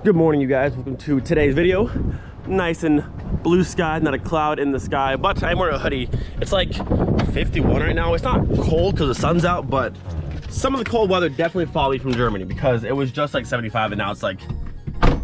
Good morning, you guys. Welcome to today's video. Nice and blue sky, not a cloud in the sky, but I'm wearing a hoodie. It's like 51 right now. It's not cold because the sun's out, but some of the cold weather definitely followed me from Germany because it was just like 75 and now it's like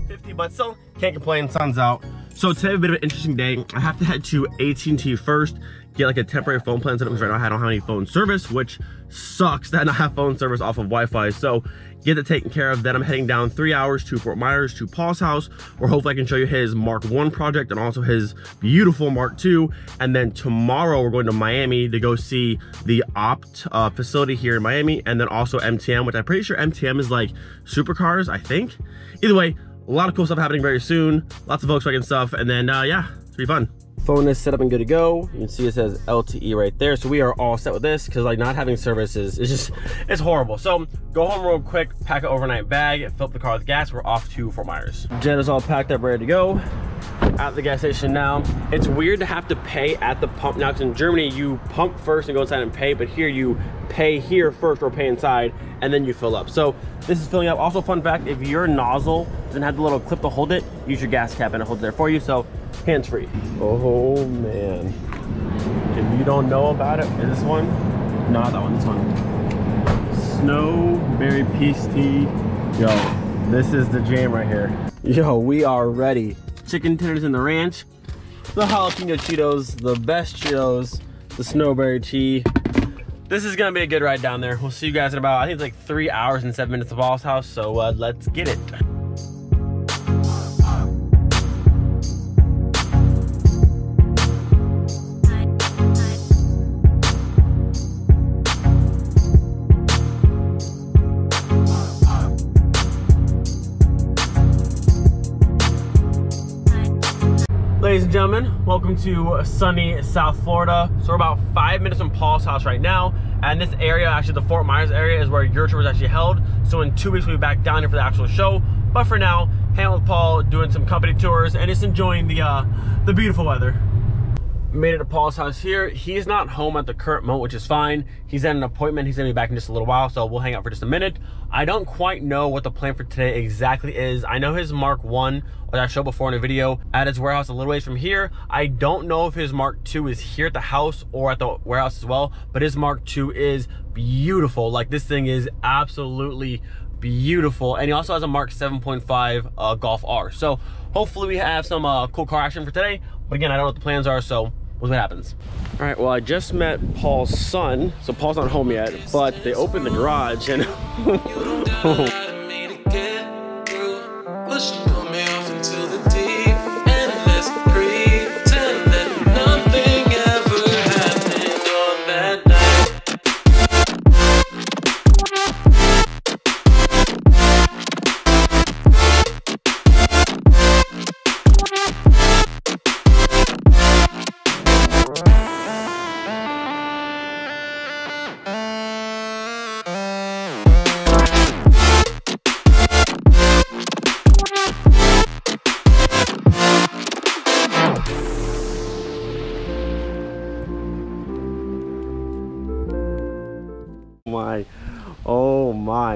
50, but still can't complain, sun's out. So today a bit of an interesting day. I have to head to AT&T first, get like a temporary phone plan set up because right now I don't have any phone service, which sucks that I don't have phone service off of Wi-Fi. So get that taken care of. Then I'm heading down 3 hours to Fort Myers to Paul's house, where hopefully I can show you his Mark 1 project and also his beautiful Mark 2. And then tomorrow we're going to Miami to go see the Opt facility here in Miami, and then also MTM, which I'm pretty sure MTM is like supercars, I think. Either way, a lot of cool stuff happening very soon. Lots of Volkswagen stuff, and then yeah, it's be fun. Phone is set up and good to go. You can see it says LTE right there. So we are all set with this because like not having services is just, it's horrible. So go home real quick, pack an overnight bag, fill up the car with gas. We're off to Fort Myers. Jet is all packed up, ready to go. At the gas station now. It's weird to have to pay at the pump now, because in Germany you pump first and go inside and pay, but here you pay here first or pay inside and then you fill up. So this is filling up. Also, fun fact, if your nozzle doesn't have the little clip to hold it, use your gas cap and it holds it there for you. So hands free. Oh man, if you don't know about it, is this one? No, not that one, this one. Snowberry Peace Tea. Yo, this is the jam right here. Yo, we are ready. Chicken tenders in the ranch, the jalapeno Cheetos, the best Cheetos, the snowberry tea. This is gonna be a good ride down there. We'll see you guys in about, I think it's like 3 hours and 7 minutes to Paul's house, so let's get it. Ladies and gentlemen, welcome to sunny South Florida. So we're about 5 minutes from Paul's house right now. And this area, actually the Fort Myers area, is where Eurotripper is actually held. So in 2 weeks we'll be back down here for the actual show. But for now, hanging out with Paul, doing some company tours, and just enjoying the beautiful weather. Made it to Paul's house here. He's not home at the current moment, which is fine. He's at an appointment. He's gonna be back in just a little while, so we'll hang out for just a minute. I don't quite know what the plan for today exactly is. I know his Mark 1, which I showed before in a video, at his warehouse a little ways from here. I don't know if his Mark 2 is here at the house or at the warehouse as well, but his Mark 2 is beautiful. Like, this thing is absolutely beautiful. And he also has a Mark 7.5 Golf R. So hopefully we have some cool car action for today. But again, I don't know what the plans are, so we'll see what happens. All right, well, I just met Paul's son. So Paul's not home yet, but they opened the garage and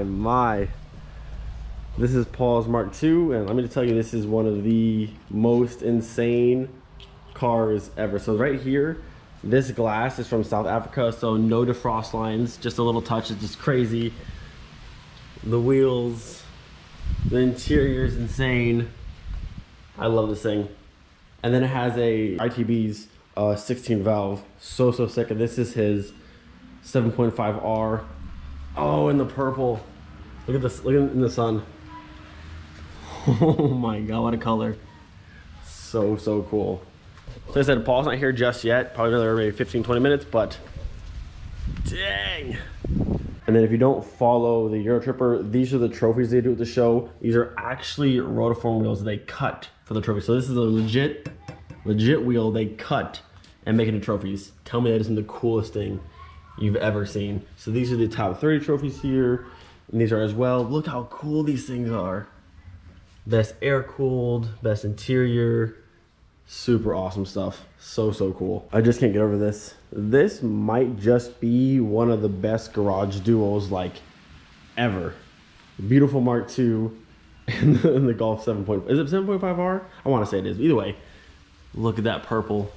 my. This is Paul's Mark 2, and let me just tell you, this is one of the most insane cars ever. So right here, this glass is from South Africa, so no defrost lines, just a little touch. It's just crazy. The wheels, the interior is insane. I love this thing. And then it has a ITB's 16 valve, so sick. And this is his 7.5 R. Oh, in the purple. Look at this, look at it in the sun. Oh my God, what a color. So cool. So I said, Paul's not here just yet. Probably another maybe 15, 20 minutes, but dang. And then if you don't follow the Eurotripper, these are the trophies they do at the show. These are actually rotiform wheels they cut for the trophy. So this is a legit wheel they cut and make into trophies. Tell me that isn't the coolest thing you've ever seen. So these are the top 30 trophies here, and these are as well. Look how cool these things are. Best air cooled, best interior, super awesome stuff. So cool. I just can't get over this. This might just be one of the best garage duos like ever. Beautiful Mark II And the Golf 7.5. Is it 7.5R? I want to say it is. Either way, look at that purple.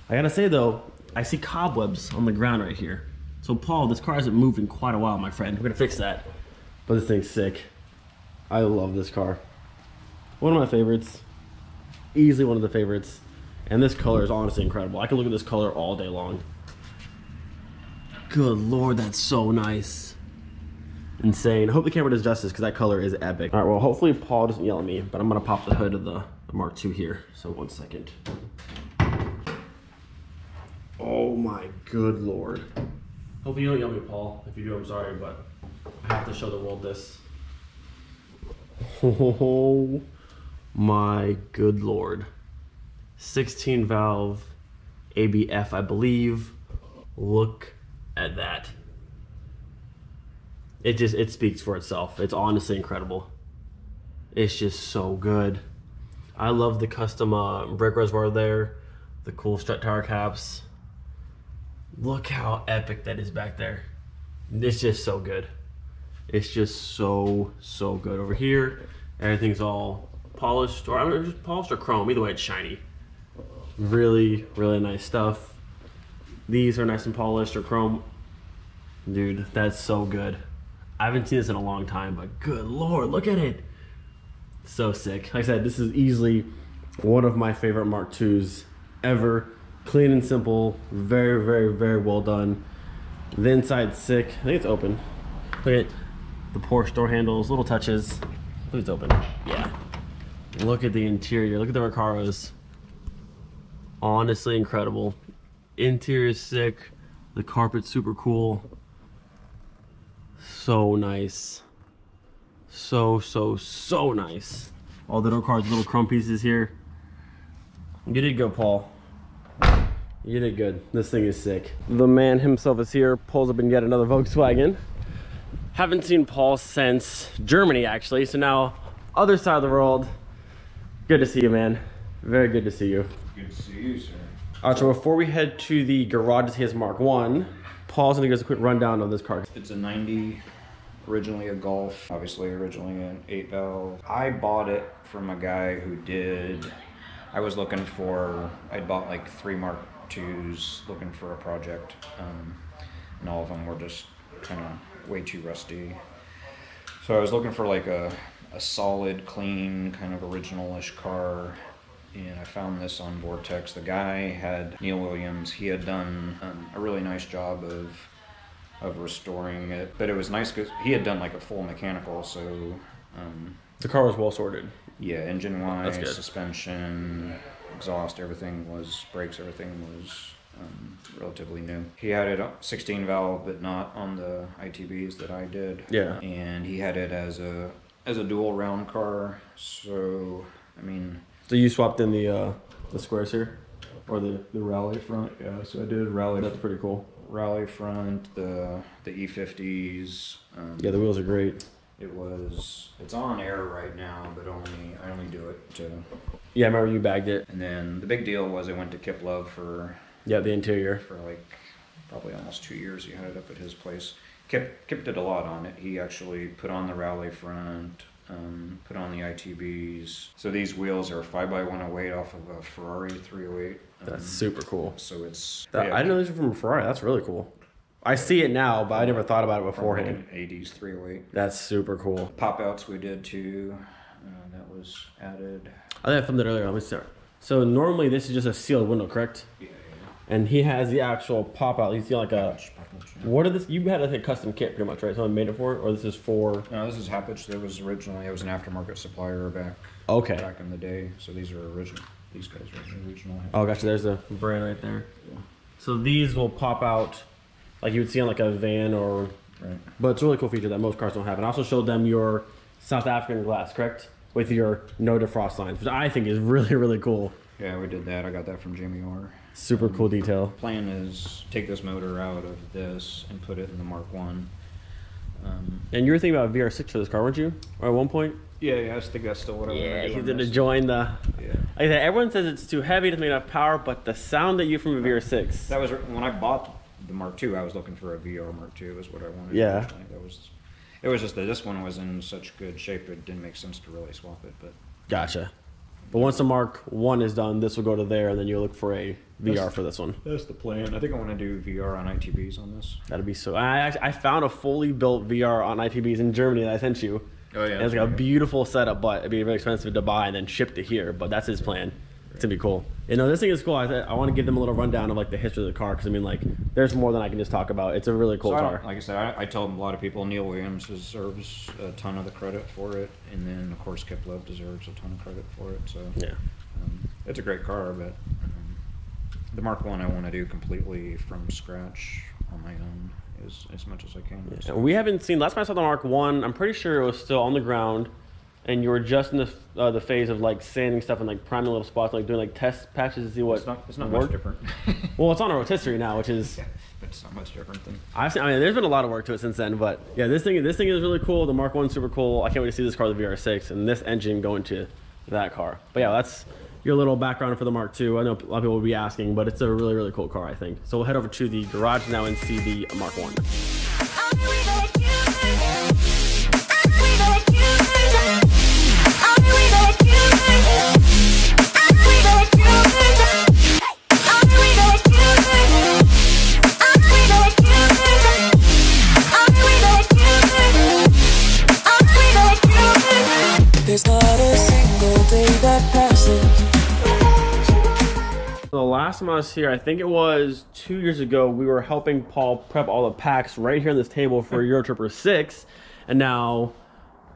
I gotta say though, I see cobwebs on the ground right here. So Paul, this car hasn't moved in quite a while, my friend. We're gonna fix that. But this thing's sick. I love this car. One of my favorites. Easily one of the favorites. And this color is honestly incredible. I could look at this color all day long. Good Lord, that's so nice. Insane. I hope the camera does justice because that color is epic. All right, well, hopefully Paul doesn't yell at me, but I'm gonna pop the hood of the Mark II here. So 1 second. Oh my good Lord. Hopefully you don't yell at me, Paul. If you do, I'm sorry, but I have to show the world this. Oh my good Lord. 16 valve ABF, I believe. Look at that. It speaks for itself. It's honestly incredible. It's just so good. I love the custom brake reservoir there, the cool strut tower caps. Look how epic that is back there. It's just so good. It's just so good. Over here, everything's all polished, or I don't know, just polished or chrome. Either way, it's shiny. Really nice stuff. These are nice and polished or chrome. Dude, that's so good. I haven't seen this in a long time, but good Lord, look at it. So sick. Like I said, this is easily one of my favorite Mark IIs ever. Clean and simple, very well done. The inside's sick. I think it's open. Look at the Porsche door handles, little touches. Look, it's open. Yeah. Look at the interior. Look at the Recaros. Honestly incredible. Interior is sick. The carpet's super cool. So nice. So nice. All the door cards, little chrome pieces here. You did good, Paul. You did good. This thing is sick. The man himself is here. Pulls up in yet another Volkswagen. Haven't seen Paul since Germany, actually. So now, other side of the world. Good to see you, man. Very good to see you. Good to see you, sir. All right, so before we head to the garage to see his Mark I, Paul's gonna give us a quick rundown on this car. It's a 90, originally a Golf, obviously originally an 8 valve. I bought it from a guy who did, I was looking for, I'd bought like 3 Mark IIs looking for a project, and all of them were just kind of way too rusty. So I was looking for like a solid, clean, kind of original-ish car. And I found this on Vortex. The guy had, Neil Williams, he had done a really nice job of restoring it. But it was nice because he had done like a full mechanical, so... the car was well sorted. Yeah, engine-wise, suspension, exhaust, everything was, brakes, everything was relatively new. He had it 16 valve, but not on the ITBs that I did. Yeah. And he had it as a dual round car, so, I mean... So you swapped in the squares here? Or the rally front, yeah. So I did rally. That's pretty cool. Rally front, the E50s. Yeah, the wheels are great. It's on air right now, but I only do it to... Yeah, I remember you bagged it. And then the big deal was I went to Kip Love for... Yeah, the interior. For like probably almost 2 years. He had it up at his place. Kip did a lot on it. He actually put on the rally front, put on the ITBs. So these wheels are 5x108 off of a Ferrari 308. That's super cool. So it's... I didn't know these were from a Ferrari. That's really cool. I see it now, but I never thought about it beforehand. 80s 308. That's super cool. Pop outs we did too. That was added. I think I filmed it earlier. Let me start. So normally this is just a sealed window, correct? Yeah. And he has the actual pop out. You see like a... What are this? You had a custom kit pretty much, right? Someone made it for it, or this is for? No, this is Happage. There was originally, it was an aftermarket supplier back in the day. So these are original. These guys are original. Oh, gotcha. There's the brand right there. Yeah. So these will pop out like you would see on like a van or. Right. But it's a really cool feature that most cars don't have. And I also showed them your South African glass, correct? With your no defrost lines, which I think is really cool. Yeah, we did that. I got that from Jamie Orr. Super cool detail. Plan is take this motor out of this and put it in the Mark I. And you were thinking about VR6 for this car, weren't you? Or at one point? Yeah, I think that's still what I want to do. Yeah, he's going to join the... Yeah. Like I said, everyone says it's too heavy, doesn't make enough power, but the sound that you from a VR6... That was... When I bought the Mark II, I was looking for a VR Mark II, was what I wanted. Yeah. Originally. That was... It was just that this one was in such good shape it didn't make sense to really swap it. But Gotcha. But once the Mark 1 is done, this will go to there, and then you'll look for a VR for this one. That's the plan. I think I want to do VR on ITBs on this. That'd be so. I found a fully built VR on ITBs in Germany that I sent you. Oh yeah. And it's like a beautiful setup, but it'd be very expensive to buy and then ship to here. But that's his plan. It's gonna be cool. You know, this thing is cool. I want to give them a little rundown of like the history of the car, because I mean, like, there's more than I can just talk about. It's a really cool car. Like I said, I tell a lot of people Neil Williams deserves a ton of the credit for it, and then of course Kip Love deserves a ton of credit for it. So yeah, it's a great car, but the Mark 1 I want to do completely from scratch on my own as much as I can. Yeah. We haven't seen. Last time I saw the Mark 1, I'm pretty sure it was still on the ground. And you were just in the phase of like sanding stuff and like priming little spots, like doing like test patches to see what. It's not much different. Well, it's on a rotisserie now, which is. Yeah, but it's not much different than. I mean, there's been a lot of work to it since then, but yeah, this thing is really cool. The Mark 1's super cool. I can't wait to see this car, the VR6, and this engine going to that car. But yeah, that's your little background for the Mark 2. I know a lot of people will be asking, but it's a really cool car, I think. So we'll head over to the garage now and see the Mark 1. There's not a single day that passes. The last time I was here, I think it was 2 years ago, we were helping Paul prep all the packs right here on this table for Eurotripper 6, and now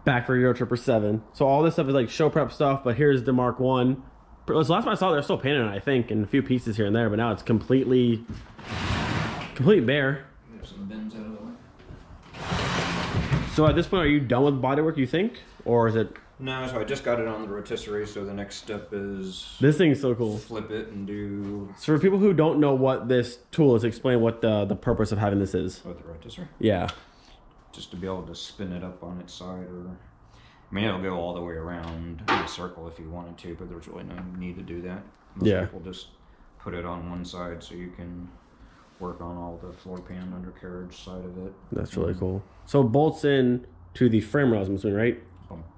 back for Eurotripper 7. So all this stuff is like show prep stuff, but here's the Mark 1. The last time I saw it, they're still painted on it, I think, and a few pieces here and there, but now it's completely bare. There's some bins out of the way. So at this point, are you done with bodywork, you think? Or is it... No, so I just got it on the rotisserie, so the next step is... This thing is so cool. Flip it and do... So for people who don't know what this tool is, explain what the purpose of having this is. With the rotisserie? Yeah. Just to be able to spin it up on its side, or... I mean, it'll go all the way around in a circle if you wanted to, but there's really no need to do that. Most people just put it on one side so you can work on all the floor pan undercarriage side of it. That's really cool. So it bolts in to the frame rails, I'm assuming, right?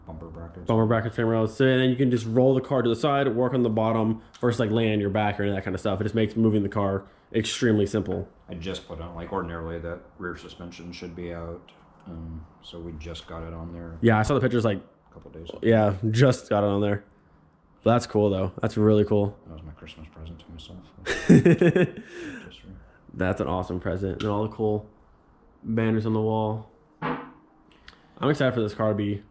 Bumper brackets. Bumper bracket, frame rails. So then you can just roll the car to the side, work on the bottom, versus like laying on your back or any of that kind of stuff. It just makes moving the car extremely simple. I just put on, like ordinarily that rear suspension should be out. So we just got it on there. Yeah, I saw the pictures like a couple days ago. Yeah, just got it on there. That's cool though. That's really cool. That was my Christmas present to myself. That's an awesome present. And all the cool banners on the wall. I'm excited for this car to be...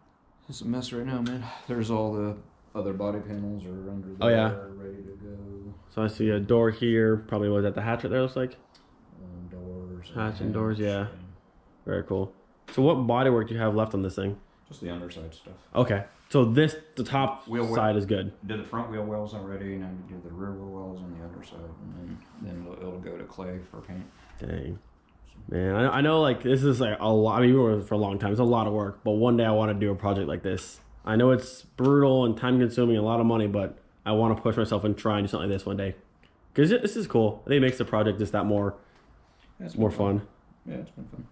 It's a mess right now, man. There's all the other body panels are under there, ready to go. So I see a door here. Probably was that the hatch right there, looks like? Doors. Hatch and doors, yeah. Very cool. So what bodywork do you have left on this thing? Just the underside stuff. Okay. So the top side is good. Did the front wheel wells already, and I did the rear wheel wells on the underside, and then it'll go to clay for paint. Dang. Man, I know like this is like a lot. I mean, we were for a long time. It's a lot of work, but one day I want to do a project like this. I know it's brutal and time consuming, a lot of money, but I want to push myself and try and do something like this one day. Because this is cool. I think it makes the project just that more fun. Yeah, it's been fun.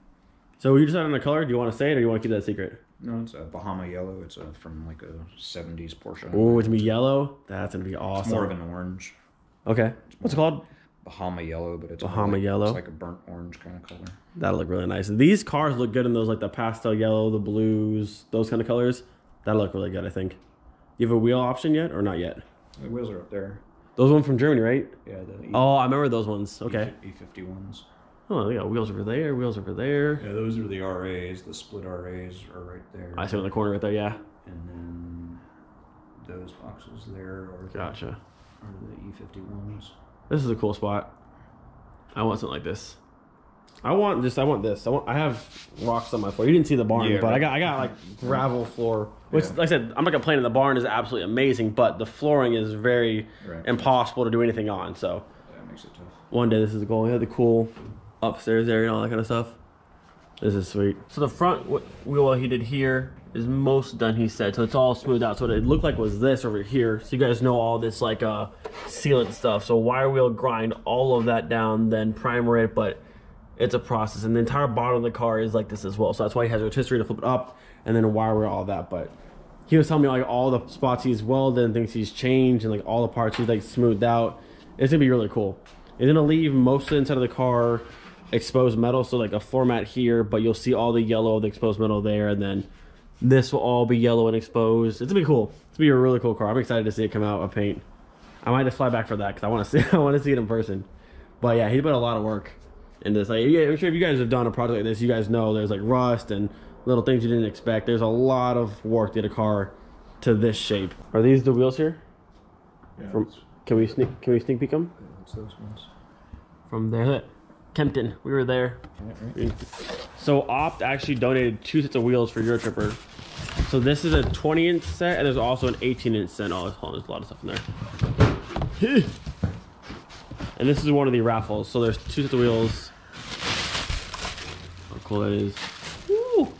So you decided on a color? Do you want to say it or do you want to keep that a secret? No, it's a Bahama yellow. It's from like a 70s Porsche. Oh, it's going to be yellow? That's going to be awesome. It's more of an orange. Okay. What's it called? Bahama yellow, but it's Bahama yellow. It's like a burnt orange kind of color. That'll look really nice. These cars look good in those like the pastel yellow, the blues, those kind of colors. That'll look really good, I think. You have a wheel option yet or not yet? The wheels are up there. Those ones from Germany, right? Yeah. Oh, I remember those ones. Okay. E51s. Oh, they got wheels over there, wheels over there. Yeah, those are the RAs. The split RAs are right there. I see them in the corner right there, yeah. And then those boxes there are Gotcha. Are the E51s. This is a cool spot. I want something like this. I want this. I have rocks on my floor. You didn't see the barn, but right. I got like gravel floor, which, like I said, I'm not complaining. The barn is absolutely amazing, but the flooring is very impossible to do anything on. So that makes it tough. One day this is the goal. We have the cool upstairs area and all that kind of stuff. This is sweet. So the front wheel he did here is most done, he said. So it's all smoothed out. So what it looked like was this over here. So you guys know all this like sealant stuff. So wire wheel grind all of that down, then primer it, but it's a process, and the entire bottom of the car is like this as well. So that's why he has a rotisserie to flip it up and then wire all that. But he was telling me like all the spots he's welded and things he's changed and like all the parts he's like smoothed out. It's gonna be really cool. He's gonna leave most of the inside of the car exposed metal, so like a floor mat here, but you'll see all the yellow of the exposed metal there, and then this will all be yellow and exposed. It's gonna be cool. It's gonna be a really cool car. I'm excited to see it come out of paint. I might just fly back for that because I want to see it in person. But yeah, he put a lot of work into this. Like, yeah, I'm sure if you guys have done a project like this, you guys know there's like rust and little things you didn't expect. There's a lot of work to get a car to this shape. Are these the wheels here? Yeah. Can we sneak peek them? What's those ones? From there, Kempton. We were there. Right. So Opt actually donated 2 sets of wheels for Eurotripper. So this is a 20-inch set, and there's also an 18-inch set. Oh, there's a lot of stuff in there. And this is one of the raffles. So there's 2 sets of wheels. How cool that is. Woo!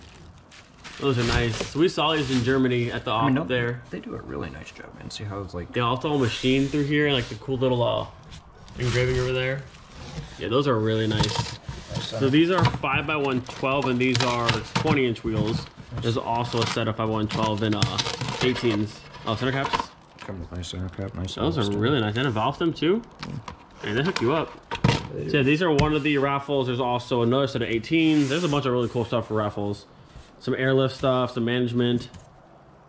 Those are nice. So we saw these in Germany at the Opt there. They do a really nice job, man. See how it's like... Yeah, it's all machined through here, and like the cool little engraving over there. Yeah, those are really nice. So these are 5x112, and these are 20-inch wheels. There's also a set of 5x112 and 18s. Oh, center caps? Come with nice center cap, nice. Those are really nice. And a valve stem too? And they hook you up. So yeah, these are one of the raffles. There's also another set of 18s. There's a bunch of really cool stuff for raffles. Some airlift stuff, some management.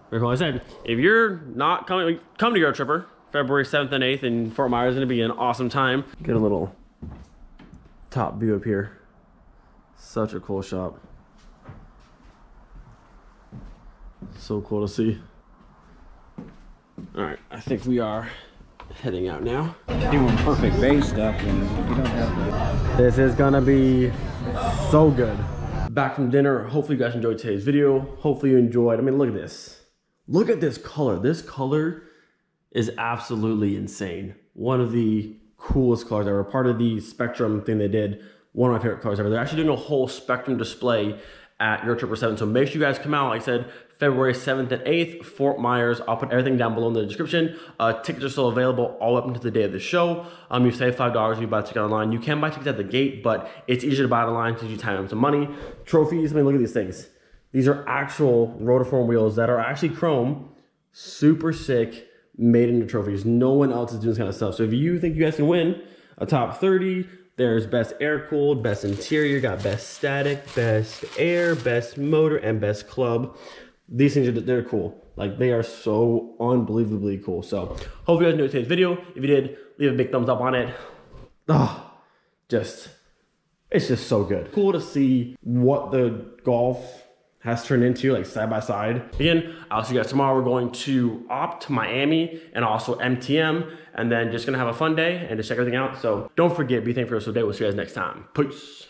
Very cool. Like I said, if you're not coming, come to Eurotripper, February 7th and 8th in Fort Myers. It's gonna be an awesome time. Get a little top view up here. Such a cool shop. So cool to see. All right, I think we are heading out now. Doing perfect base stuff and you don't have to. This is gonna be so good. Back from dinner. Hopefully you guys enjoyed today's video. Hopefully you enjoyed. I mean, look at this. Look at this color. This color is absolutely insane. One of the coolest colors ever. Part of the Spectrum thing they did. One of my favorite colors ever. They're actually doing a whole Spectrum display at Eurotripper 7. So make sure you guys come out. Like I said, February 7th and 8th, Fort Myers. I'll put everything down below in the description. Tickets are still available all up until the day of the show. You save $5 if you buy a ticket online. You can buy tickets at the gate, but it's easier to buy it online because you time some money. Trophies, I mean, look at these things. These are actual rotiform wheels that are actually chrome, super sick, made into trophies. No one else is doing this kind of stuff. So if you think you guys can win a top 30, there's best air cooled, best interior, got best static, best air, best motor, and best club. These things they're cool. Like, they are so unbelievably cool. So hope you guys enjoyed today's video. If you did, leave a big thumbs up on it. It's just so good. Cool to see what the Golf has turned into, like, side by side. Again, I'll see you guys tomorrow. We're going to Opt, Miami, and also MTM, and then just gonna have a fun day and just check everything out. So don't forget, be thankful for this day. We'll see you guys next time. Peace.